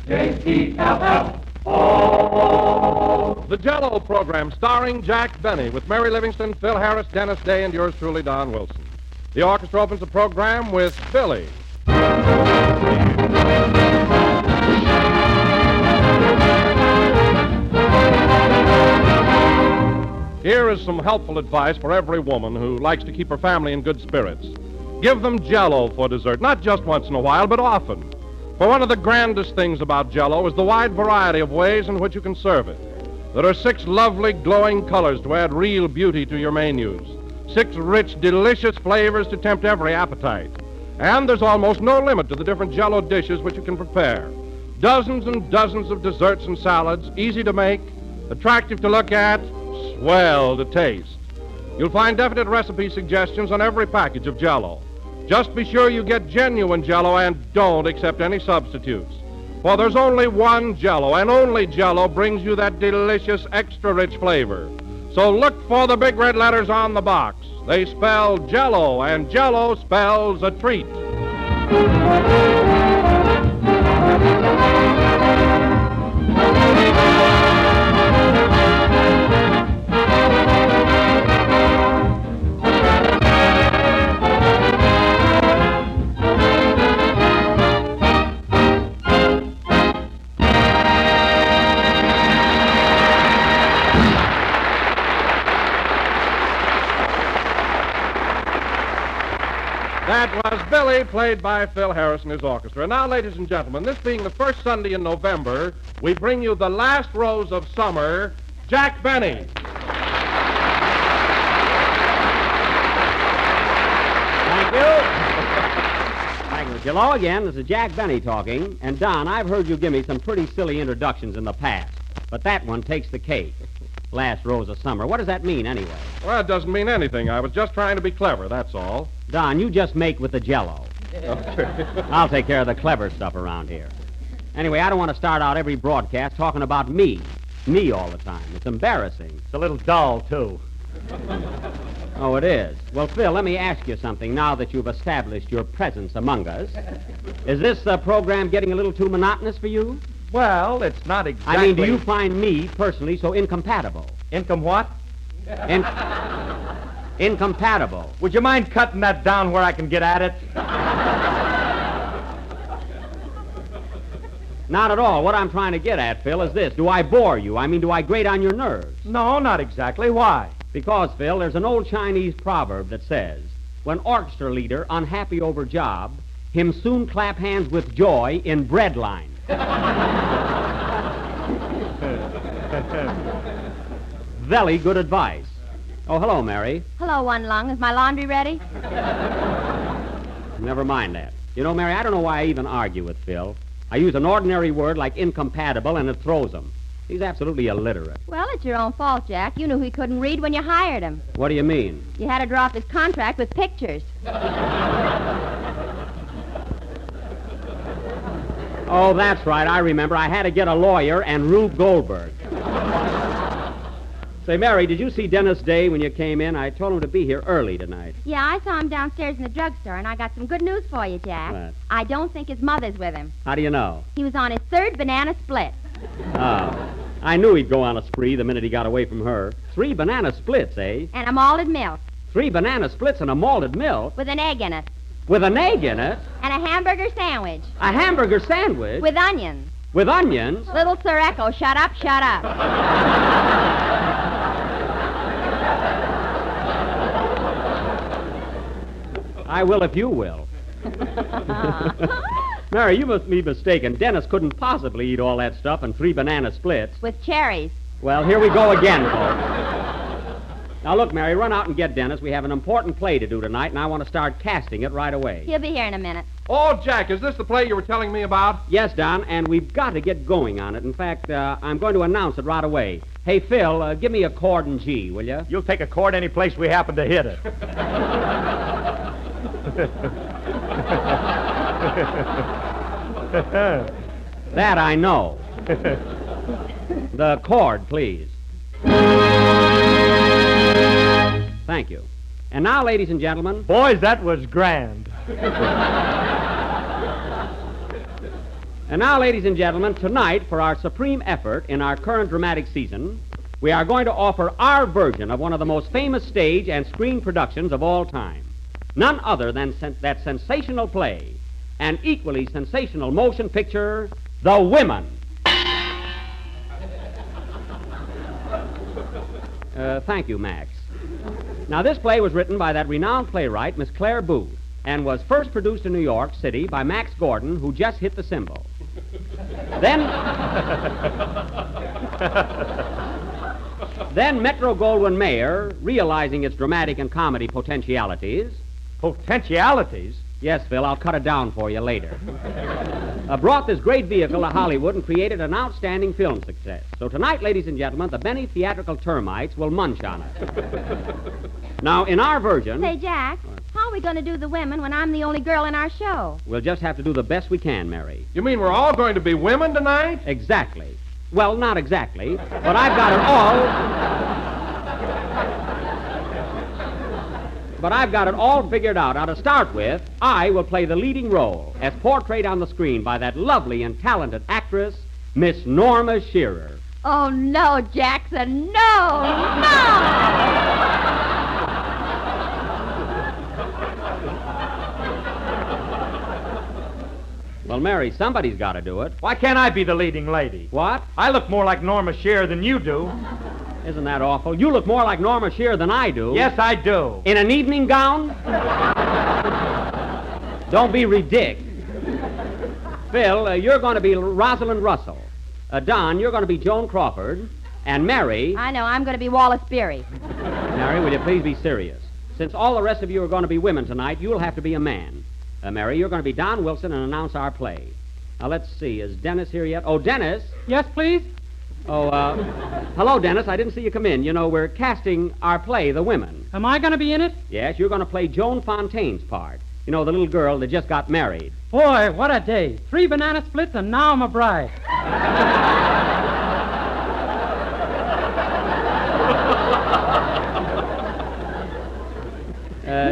J-E-L-L-O. The Jello Program, starring Jack Benny, with Mary Livingston, Phil Harris, Dennis Day, and yours truly, Don Wilson. The orchestra opens the program with Billy. Here is some helpful advice for every woman who likes to keep her family in good spirits. Give them Jello for dessert, not just once in a while, but often. For one of the grandest things about Jello is the wide variety of ways in which you can serve it. There are 6 lovely, glowing colors to add real beauty to your menus. 6 rich, delicious flavors to tempt every appetite. And there's almost no limit to the different Jello dishes which you can prepare. Dozens and dozens of desserts and salads, easy to make, attractive to look at, swell to taste. You'll find definite recipe suggestions on every package of Jello. Just be sure you get genuine Jello and don't accept any substitutes. For there's only one Jello, and only Jello brings you that delicious, extra-rich flavor. So look for the big red letters on the box. They spell Jello, and Jello spells a treat. That was Billy, played by Phil Harris and his orchestra. And now, ladies and gentlemen, this being the first Sunday in November, we bring you the last rose of summer, Jack Benny. Thank you. Thank you. Hello again. This is Jack Benny talking. And, Don, I've heard you give me some pretty silly introductions in the past. But that one takes the cake. Last rose of summer. What does that mean, anyway? Well, it doesn't mean anything. I was just trying to be clever, that's all. Don, you just make with the Jello. I'll take care of the clever stuff around here. Anyway, I don't want to start out every broadcast talking about me. Me all the time. It's embarrassing. It's a little dull, too. Oh, it is? Well, Phil, let me ask you something now that you've established your presence among us. Is this program getting a little too monotonous for you? Well, it's not exactly... I mean, do you find me, personally, so incompatible? What? Incompatible. Would you mind cutting that down where I can get at it? Not at all. What I'm trying to get at, Phil, is this. Do I bore you? I mean, do I grate on your nerves? No, not exactly. Why? Because, Phil, there's an old Chinese proverb that says, when orchestra leader unhappy over job, him soon clap hands with joy in bread line. Very good advice. Oh, hello, Mary. Hello, One Lung. Is my laundry ready? Never mind that. You know, Mary, I don't know why I even argue with Phil. I use an ordinary word like incompatible, and it throws him. He's absolutely illiterate. Well, it's your own fault, Jack. You knew he couldn't read when you hired him. What do you mean? You had to draw off his contract with pictures. Oh, that's right. I remember. I had to get a lawyer and Rube Goldberg. Say, Mary, did you see Dennis Day when you came in? I told him to be here early tonight. Yeah, I saw him downstairs in the drugstore, and I got some good news for you, Jack. What? I don't think his mother's with him. How do you know? He was on his 3rd banana split. Oh. I knew he'd go on a spree the minute he got away from her. 3 banana splits, eh? And a malted milk. 3 banana splits and a malted milk? With an egg in it. With an egg in it? And a hamburger sandwich. A hamburger sandwich? With onions. With onions? Little Sir Echo, shut up, shut up. I will if you will. Mary, you must be mistaken. Dennis couldn't possibly eat all that stuff and 3 banana splits. With cherries. Well, here we go again, folks. Now, look, Mary, run out and get Dennis. We have an important play to do tonight, and I want to start casting it right away. He'll be here in a minute. Oh, Jack, is this the play you were telling me about? Yes, Don, and we've got to get going on it. In fact, I'm going to announce it right away. Hey, Phil, give me a chord in G, will you? You'll take a chord any place we happen to hit it. That I know. The chord, please. Thank you. And now, ladies and gentlemen... Boys, that was grand. And now, ladies and gentlemen, tonight, for our supreme effort in our current dramatic season, we are going to offer our version of one of the most famous stage and screen productions of all time. None other than that sensational play and equally sensational motion picture, The Women. Thank you, Max. Now, this play was written by that renowned playwright, Miss Claire Booth, and was first produced in New York City by Max Gordon, who just hit the cymbal. Then Metro-Goldwyn-Mayer, realizing its dramatic and comedy potentialities... Potentialities? Yes, Phil, I'll cut it down for you later. Brought this great vehicle to Hollywood and created an outstanding film success. So tonight, ladies and gentlemen, the Benny theatrical termites will munch on it. Now, in our version... Say, Jack, how are we going to do The Women when I'm the only girl in our show? We'll just have to do the best we can, Mary. You mean we're all going to be women tonight? Exactly. Well, not exactly, but I've got it all... But I've got it all figured out. Now, to start with, I will play the leading role as portrayed on the screen by that lovely and talented actress, Miss Norma Shearer. Oh, no, Jackson, no! Well, Mary, somebody's got to do it. Why can't I be the leading lady? What? I look more like Norma Shearer than you do. Isn't that awful? You look more like Norma Shearer than I do. Yes, I do. In an evening gown? Don't be ridiculous. Phil, you're going to be Rosalind Russell. Don, you're going to be Joan Crawford. And Mary... I know, I'm going to be Wallace Beery. Mary, will you please be serious? Since all the rest of you are going to be women tonight, you'll have to be a man. Mary, you're going to be Don Wilson and announce our play. Now, let's see. Is Dennis here yet? Oh, Dennis? Yes, please? Oh, hello, Dennis. I didn't see you come in. You know, we're casting our play, The Women. Am I going to be in it? Yes, you're going to play Joan Fontaine's part. You know, the little girl that just got married. Boy, what a day. 3 banana splits, and now I'm a bride.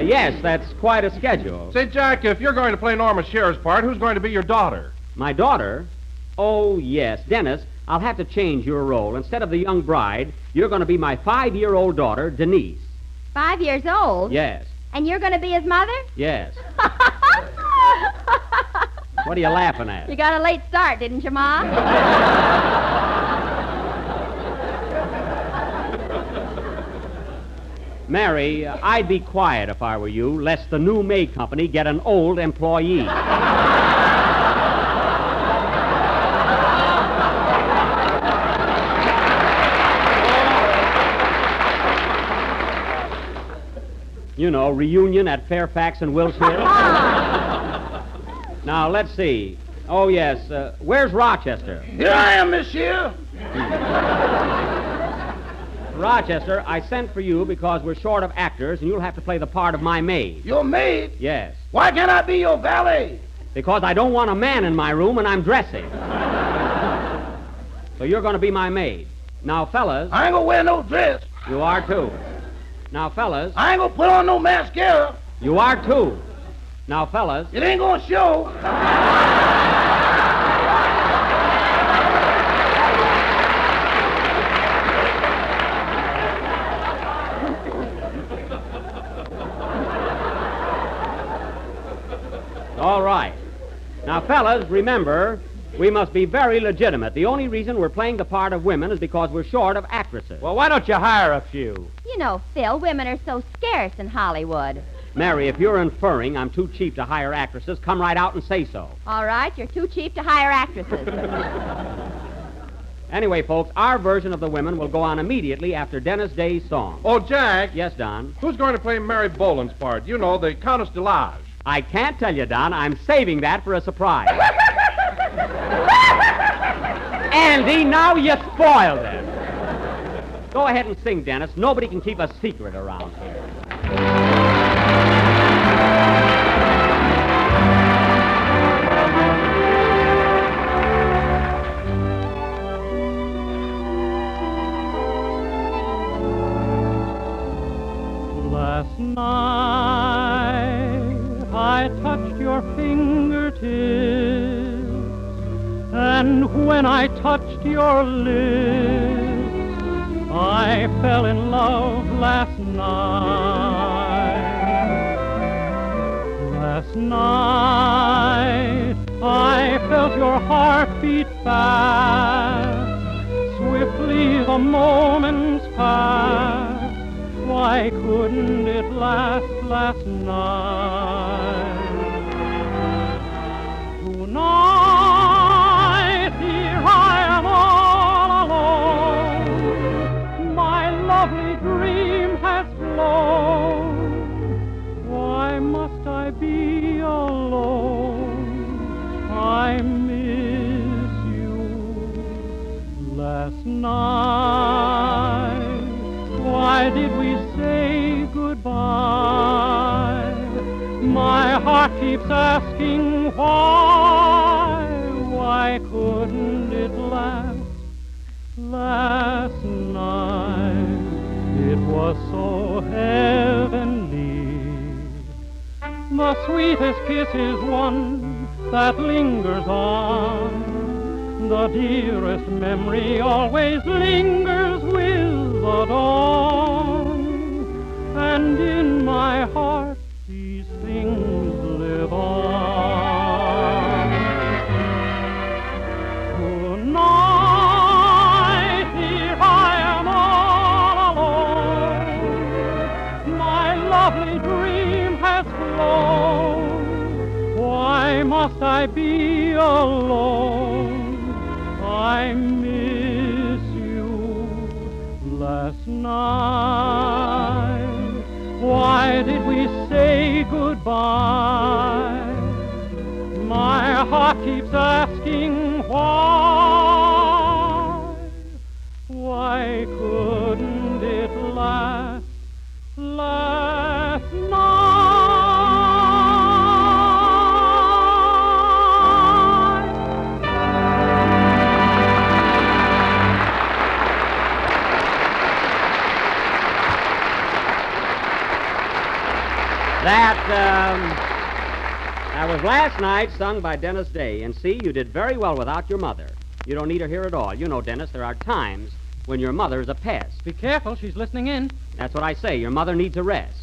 Yes, that's quite a schedule. Say, Jack, if you're going to play Norma Shearer's part, who's going to be your daughter? My daughter? Oh, yes. Dennis, I'll have to change your role. Instead of the young bride, you're going to be my 5-year-old daughter, Denise. 5 years old? Yes. And you're going to be his mother? Yes. What are you laughing at? You got a late start, didn't you, Ma? Mary, I'd be quiet if I were you, lest the new maid company get an old employee. You know, reunion at Fairfax and Wilshire. Now, let's see. Oh, yes. Where's Rochester? Here I am, monsieur. Rochester, I sent for you because we're short of actors, and you'll have to play the part of my maid. Your maid? Yes. Why can't I be your valet? Because I don't want a man in my room and I'm dressing. So you're going to be my maid. Now, fellas... I ain't gonna wear no dress. You are, too. Now, fellas... I ain't gonna put on no mascara. You are, too. Now, fellas... It ain't gonna show. All right. Now, fellas, remember, we must be very legitimate. The only reason we're playing the part of women is because we're short of actresses. Well, why don't you hire a few? You know, Phil, women are so scarce in Hollywood. Mary, if you're inferring I'm too cheap to hire actresses, come right out and say so. All right, you're too cheap to hire actresses. Anyway, folks, our version of The Women will go on immediately after Dennis Day's song. Oh, Jack. Yes, Don? Who's going to play Mary Boland's part? You know, the Countess de Lage. I can't tell you, Don. I'm saving that for a surprise. Andy, now you spoiled it. Go ahead and sing, Dennis. Nobody can keep a secret around here. Last night I touched your fingertips When I touched your lips, I fell in love last night. Last night, I felt your heart beat fast. Swiftly the moments passed. Why couldn't it last night? Tonight, here I am all alone. My lovely dream has flown. Why must I be alone? I miss you. Last night, why did we say goodbye? My heart keeps asking why. Why couldn't it last night? It was so heavenly. The sweetest kiss is one that lingers on. The dearest memory always lingers with the dawn. And in my heart these things live on. Tonight, here I am all alone. My lovely dream has flown. Why must I be alone? I miss you. Last night, why did we say goodbye? My heart keeps asking why. Why couldn't it last night? That was Last Night, sung by Dennis Day. And see, you did very well without your mother. You don't need her here at all. You know, Dennis, there are times when your mother's a pest. Be careful, she's listening in. That's what I say. Your mother needs a rest.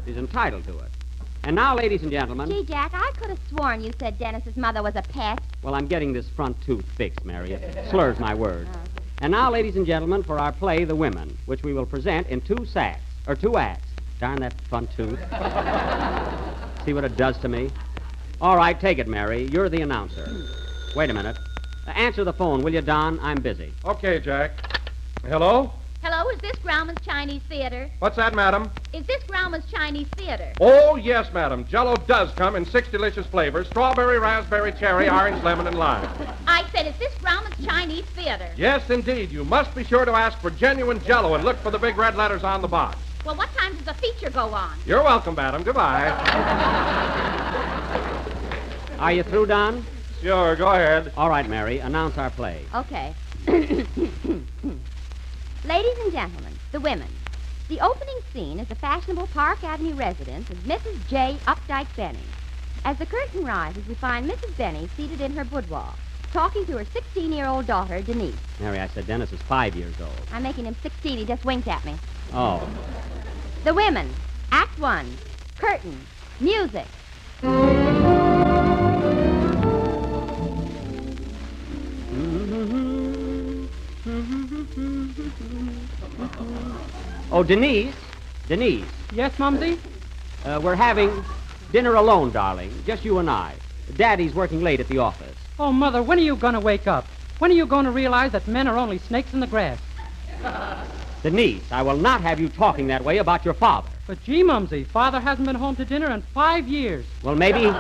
She's entitled to it. And now, ladies and gentlemen... Gee, Jack, I could have sworn you said Dennis's mother was a pest. Well, I'm getting this front tooth fixed, Mary. It slurs my words. And now, ladies and gentlemen, for our play, The Women, which we will present in two acts. Darn that front tooth. See what it does to me? All right, take it, Mary. You're the announcer. Wait a minute. Answer the phone, will you, Don? I'm busy. Okay, Jack. Hello? Hello, is this Grauman's Chinese Theater? What's that, madam? Is this Grauman's Chinese Theater? Oh, yes, madam. Jello does come in 6 delicious flavors: strawberry, raspberry, cherry, orange, lemon, and lime. I said, is this Grauman's Chinese Theater? Yes, indeed. You must be sure to ask for genuine Jello and look for the big red letters on the box. Well, what time does the feature go on? You're welcome, madam. Goodbye. Are you through, Don? Sure, go ahead. All right, Mary. Announce our play. Okay. Ladies and gentlemen, The Women. The opening scene is the fashionable Park Avenue residence of Mrs. J. Updike Benny. As the curtain rises, we find Mrs. Benny seated in her boudoir, talking to her 16-year-old daughter, Denise. Mary, I said Dennis is 5 years old. I'm making him 16. He just winked at me. Oh. The Women. Act 1. Curtain. Music. Oh, Denise. Denise. Yes, Mumsy? We're having dinner alone, darling. Just you and I. Daddy's working late at the office. Oh, Mother, when are you going to wake up? When are you going to realize that men are only snakes in the grass? Denise, I will not have you talking that way about your father. But gee, Mumsy, Father hasn't been home to dinner in 5 years. Well, maybe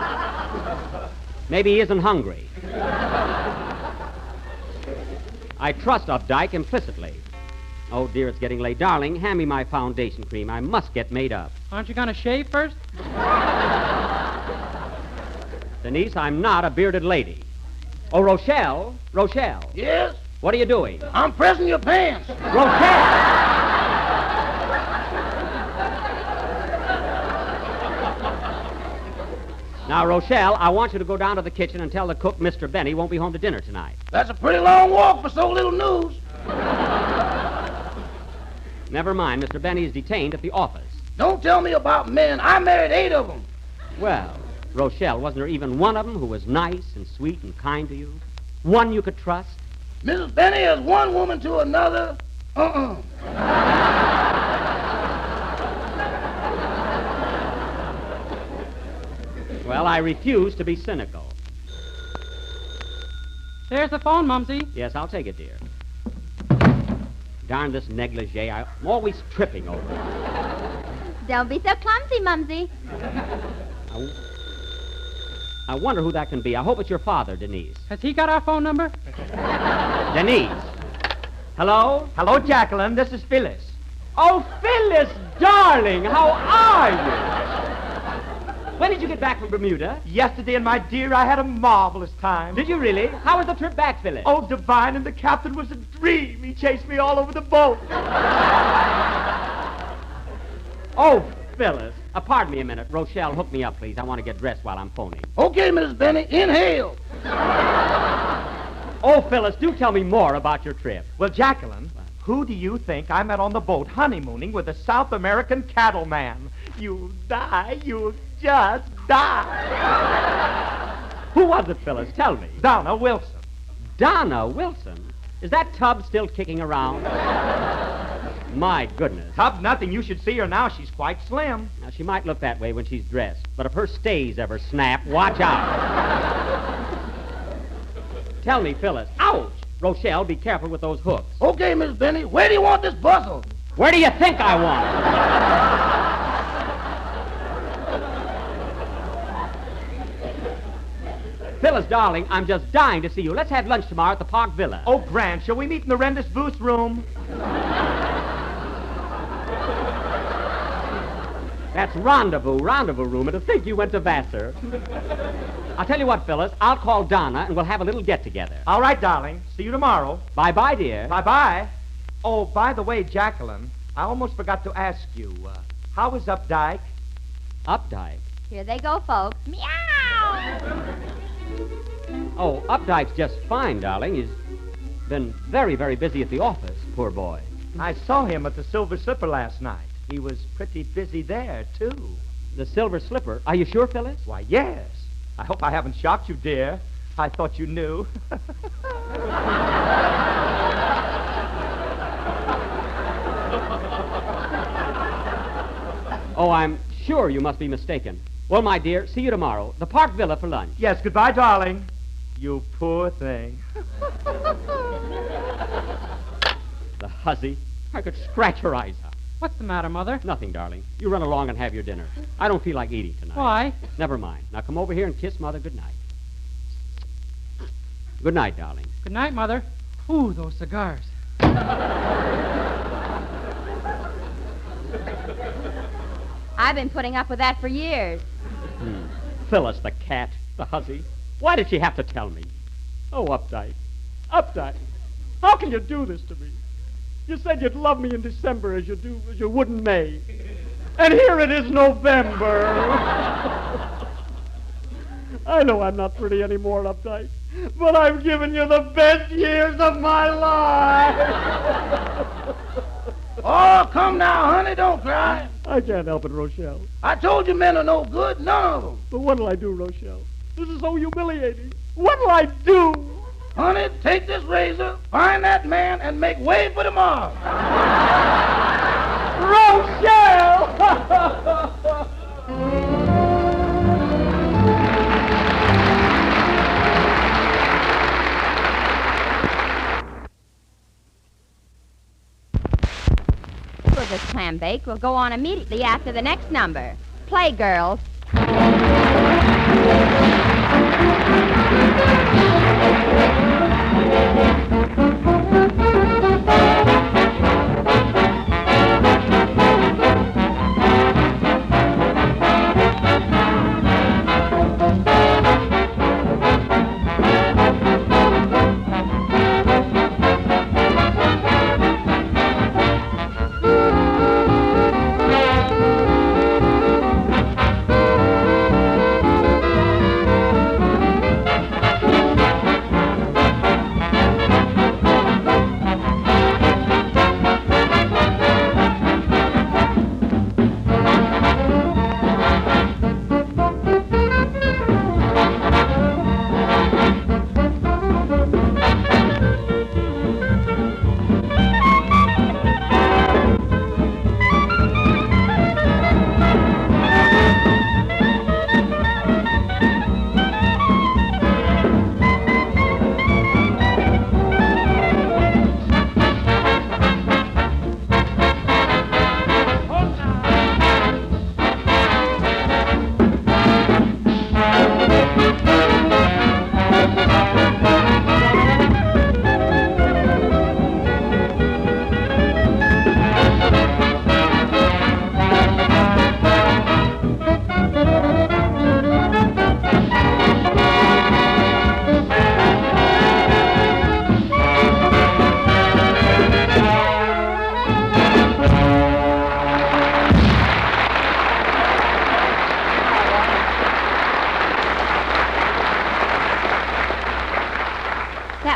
he isn't hungry. I trust Updike implicitly. Oh, dear, it's getting late. Darling, hand me my foundation cream. I must get made up. Aren't you going to shave first? Denise, I'm not a bearded lady. Oh, Rochelle. Rochelle. Yes? What are you doing? I'm pressing your pants. Rochelle! Now, Rochelle, I want you to go down to the kitchen and tell the cook Mr. Benny won't be home to dinner tonight. That's a pretty long walk for so little news. Never mind, Mr. Benny is detained at the office. Don't tell me about men. I married 8 of them. Well, Rochelle, wasn't there even one of them who was nice and sweet and kind to you? One you could trust? Mrs. Benny is one woman to another. Well, I refuse to be cynical. There's the phone, Mumsy. Yes, I'll take it, dear. Darn this negligee. I'm always tripping over it. Don't be so clumsy, Mumsy. I wonder who that can be. I hope it's your father, Denise. Has he got our phone number? Denise. Hello? Hello, Jacqueline. This is Phyllis. Oh, Phyllis, darling, how are you? When did you get back from Bermuda? Yesterday, and my dear, I had a marvelous time. Did you really? How was the trip back, Phyllis? Oh, divine, and the captain was a dream. He chased me all over the boat. Oh, Phyllis. Pardon me a minute. Rochelle, hook me up, please. I want to get dressed while I'm phoning. Okay, Mrs. Benny, inhale. Oh, Phyllis, do tell me more about your trip. Well, Jacqueline, who do you think I met on the boat honeymooning with a South American cattleman? You'll die. You'll just die. Who was it, Phyllis? Tell me. Donna Wilson. Donna Wilson? Is that tub still kicking around? My goodness. Tub nothing. You should see her now. She's quite slim. Now, she might look that way when she's dressed, but if her stays ever snap, watch out. Tell me, Phyllis. Ouch! Rochelle, be careful with those hooks. Okay, Mrs. Benny, where do you want this bustle? Where do you think I want it? Phyllis, darling, I'm just dying to see you. Let's have lunch tomorrow at the Park Villa. Oh, grand. Shall we meet in the Rendis booth room? That's rendezvous room. And to think you went to Vassar. I'll tell you what, Phyllis. I'll call Donna, and we'll have a little get-together. All right, darling. See you tomorrow. Bye-bye, dear. Bye-bye. Oh, by the way, Jacqueline, I almost forgot to ask you, how is Updike? Updike? Here they go, folks. Meow! Oh, Updike's just fine, darling. He's been very, very busy at the office, poor boy. I saw him at the Silver Slipper last night. He was pretty busy there, too. The Silver Slipper? Are you sure, Phyllis? Why, yes. I hope I haven't shocked you, dear. I thought you knew. Oh, I'm sure you must be mistaken. Well, my dear, see you tomorrow. The Park Villa for lunch. Yes, goodbye, darling. You poor thing. The hussy. I could scratch her eyes out. What's the matter, Mother? Nothing, darling. You run along and have your dinner. I don't feel like eating tonight. Why? Never mind. Now come over here and kiss Mother good night. Good night, darling. Good night, Mother. Ooh, those cigars. I've been putting up with that for years. Phyllis, the cat, the hussy. Why did she have to tell me? Oh, Updike. Updike. How can you do this to me? You said you'd love me in December as you would in May. And here it is November. I know I'm not pretty anymore, Updike, but I've given you the best years of my life. Oh, come now, honey, don't cry. I can't help it, Rochelle. I told you men are no good, none of them. But what'll I do, Rochelle? This is so humiliating. What'll I do? Honey, take this razor, find that man, and make way for tomorrow. Rochelle! This clam bake will go on immediately after the next number. Play, girls.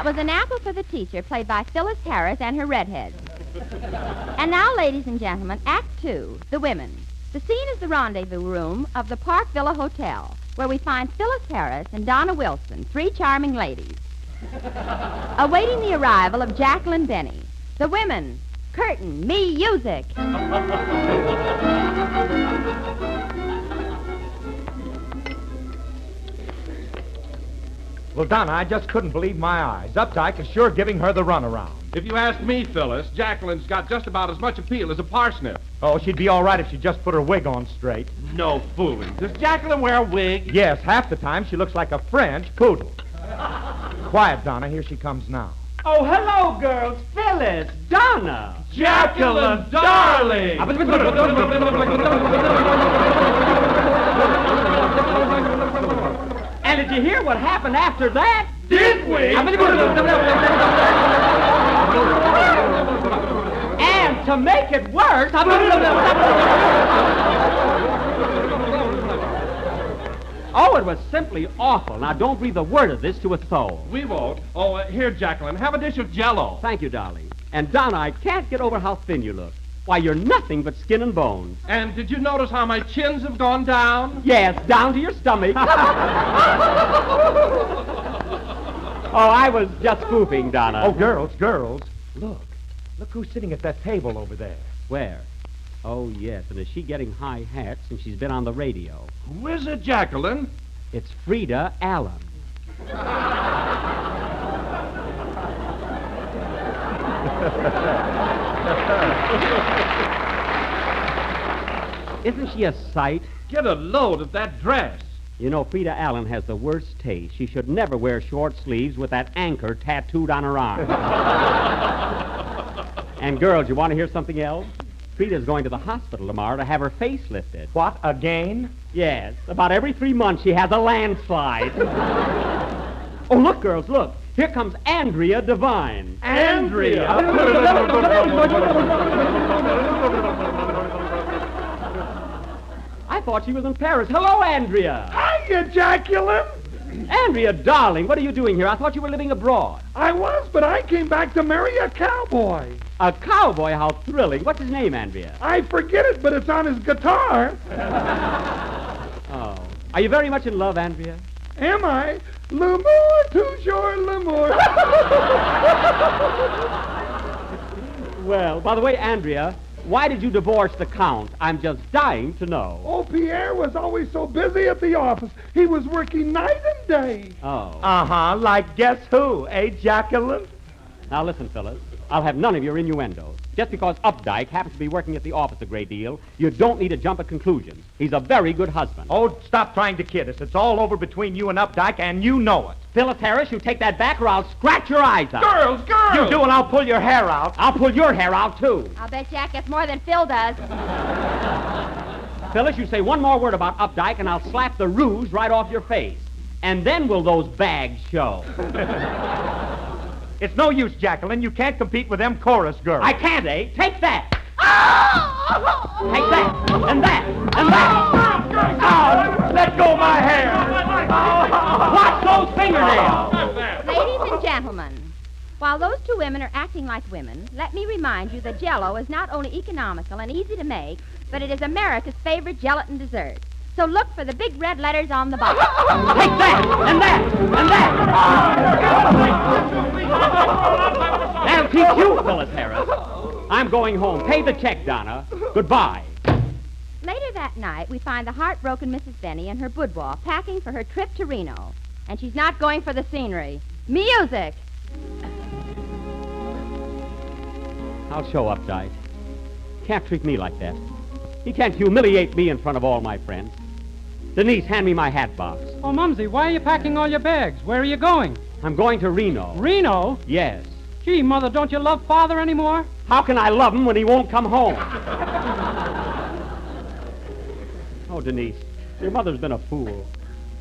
That was An Apple for the Teacher, played by Phyllis Harris and her redheads. And now, ladies and gentlemen, Act Two, The Women. The scene is the rendezvous room of the Park Villa Hotel, where we find Phyllis Harris and Donna Wilson, three charming ladies, awaiting the arrival of Jacqueline Benny. The Women. Curtain. Music. Well, Donna, I just couldn't believe my eyes. Updike is sure giving her the runaround. If you ask me, Phyllis, Jacqueline's got just about as much appeal as a parsnip. Oh, she'd be all right if she just put her wig on straight. No fooling. Does Jacqueline wear a wig? Yes, half the time she looks like a French poodle. Quiet, Donna. Here she comes now. Oh, hello, girls. Phyllis, Donna. Jacqueline, darling! And did you hear what happened after that? Did we? And to make it worse... Oh, it was simply awful. Now, don't breathe a word of this to a soul. We won't. Oh, here, Jacqueline, have a dish of Jello. Thank you, darling. And, Donna, I can't get over how thin you look. Why, you're nothing but skin and bones. And did you notice how my chins have gone down? Yes, down to your stomach. Oh, I was just spoofing, Donna. Oh, girls. Look who's sitting at that table over there. Where? Oh, yes, and is she getting high hats since she's been on the radio? Who is it, Jacqueline? It's Frida Allen. Isn't she a sight? Get a load of that dress. You know, Frida Allen has the worst taste. She should never wear short sleeves with that anchor tattooed on her arm. And, girls, you want to hear something else? Frida's going to the hospital tomorrow to have her face lifted. What, again? Yes. About every 3 months she has a landslide. Oh, look, girls, look. Here comes Andrea Devine. Andrea? I thought she was in Paris. Hello, Andrea. Hiya, Jacqueline. Andrea, darling, what are you doing here? I thought you were living abroad. I was, but I came back to marry a cowboy. A cowboy? How thrilling. What's his name, Andrea? I forget it, but it's on his guitar. Oh. Are you very much in love, Andrea? Am I? L'amour, toujours l'amour. Well, by the way, Andrea, why did you divorce the Count? I'm just dying to know. Oh, Pierre was always so busy at the office. He was working night and day. Oh. Uh-huh, like guess who, eh, Jacqueline? Now listen, Phyllis. I'll have none of your innuendos. Just because Updike happens to be working at the office a great deal, you don't need to jump at conclusions. He's a very good husband. Oh, stop trying to kid us. It's all over between you and Updike, and you know it. Phyllis Harris, you take that back or I'll scratch your eyes out. Girls! You do, and I'll pull your hair out. I'll pull your hair out, too. I'll bet Jack gets more than Phil does. Phyllis, you say one more word about Updike, and I'll slap the rouge right off your face. And then will those bags show. It's no use, Jacqueline. You can't compete with them chorus girls. I can't, eh? Take that. Take that, and that, and that. Oh, let go of my hair. Watch those fingernails. Ladies and gentlemen, while those two women are acting like women, let me remind you that Jello is not only economical and easy to make, but it is America's favorite gelatin dessert. So look for the big red letters on the box. Take that, and that, and that. That'll teach you, Phyllis Harris. I'm going home. Pay the check, Donna. Goodbye. Later that night, we find the heartbroken Mrs. Benny in her boudoir packing for her trip to Reno. And she's not going for the scenery. Music! I'll show Updike. Can't treat me like that. He can't humiliate me in front of all my friends. Denise, hand me my hat box. Oh, Mumsy, why are you packing all your bags? Where are you going? I'm going to Reno. Reno? Yes. Gee, Mother, don't you love Father anymore? How can I love him when he won't come home? Oh, Denise, your mother's been a fool.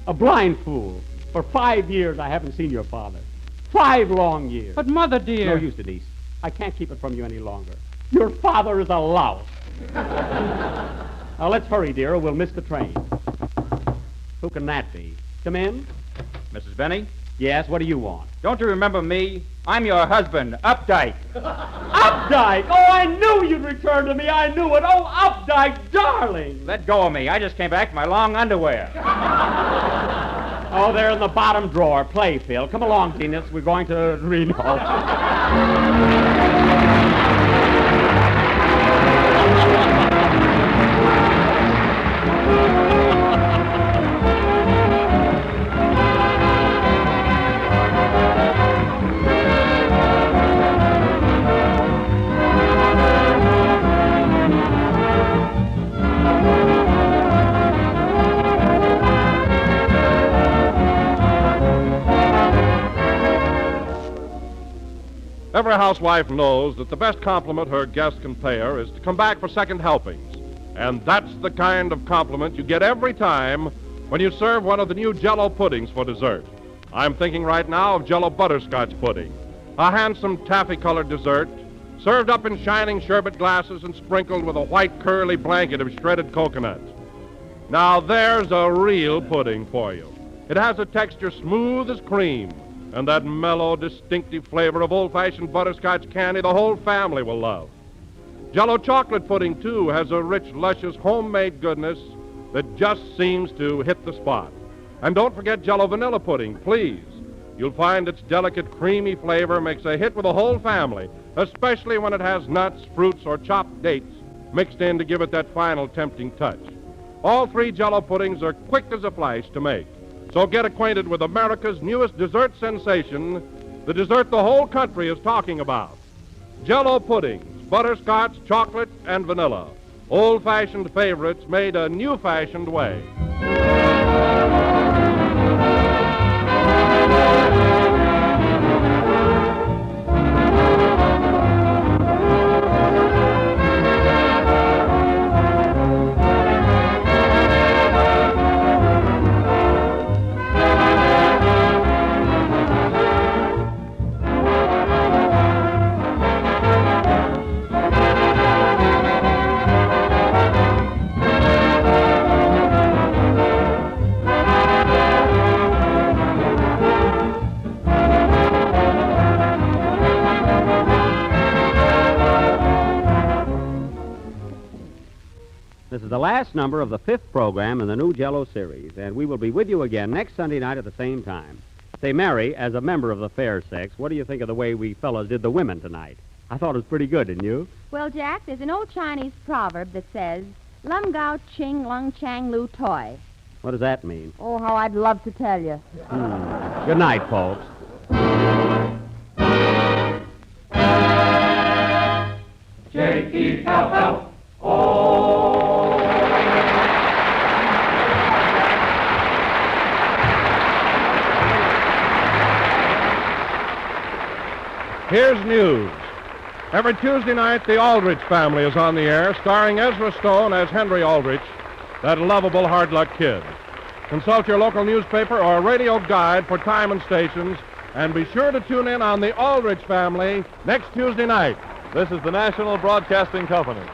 A blind fool. For 5 years, I haven't seen your father. 5 long years. But, Mother, dear... No use, Denise. I can't keep it from you any longer. Your father is a louse. Now, let's hurry, dear, or we'll miss the train. Who can that be? Come in. Mrs. Benny? Yes, what do you want? Don't you remember me? I'm your husband, Updike. Updike! Oh, I knew you'd return to me. I knew it. Oh, Updike, darling. Let go of me. I just came back from my long underwear. Oh, they're in the bottom drawer. Play, Phil. Come along, Venus. We're going to Reno. Every housewife knows that the best compliment her guest can pay her is to come back for second helpings. And that's the kind of compliment you get every time when you serve one of the new Jello puddings for dessert. I'm thinking right now of Jello butterscotch pudding, a handsome taffy-colored dessert served up in shining sherbet glasses and sprinkled with a white curly blanket of shredded coconut. Now there's a real pudding for you. It has a texture smooth as cream, and that mellow, distinctive flavor of old-fashioned butterscotch candy the whole family will love. Jello chocolate pudding, too, has a rich, luscious, homemade goodness that just seems to hit the spot. And don't forget Jello vanilla pudding, please. You'll find its delicate, creamy flavor makes a hit with the whole family, especially when it has nuts, fruits, or chopped dates mixed in to give it that final tempting touch. All three Jello puddings are quick as a flash to make. So get acquainted with America's newest dessert sensation, the dessert the whole country is talking about. Jello puddings, butterscotch, chocolate, and vanilla. Old-fashioned favorites made a new-fashioned way. This is the last number of the 5th program in the new Jello series, and we will be with you again next Sunday night at the same time. Say, Mary, as a member of the fair sex, what do you think of the way we fellows did the women tonight? I thought it was pretty good, didn't you? Well, Jack, there's an old Chinese proverb that says, Lum Gao Ching Lung Chang Lu Toi. What does that mean? Oh, how I'd love to tell you. Good night, folks. J-E-L-L-O. Here's news. Every Tuesday night, the Aldrich Family is on the air, starring Ezra Stone as Henry Aldrich, that lovable hard-luck kid. Consult your local newspaper or radio guide for time and stations, and be sure to tune in on the Aldrich Family next Tuesday night. This is the National Broadcasting Company.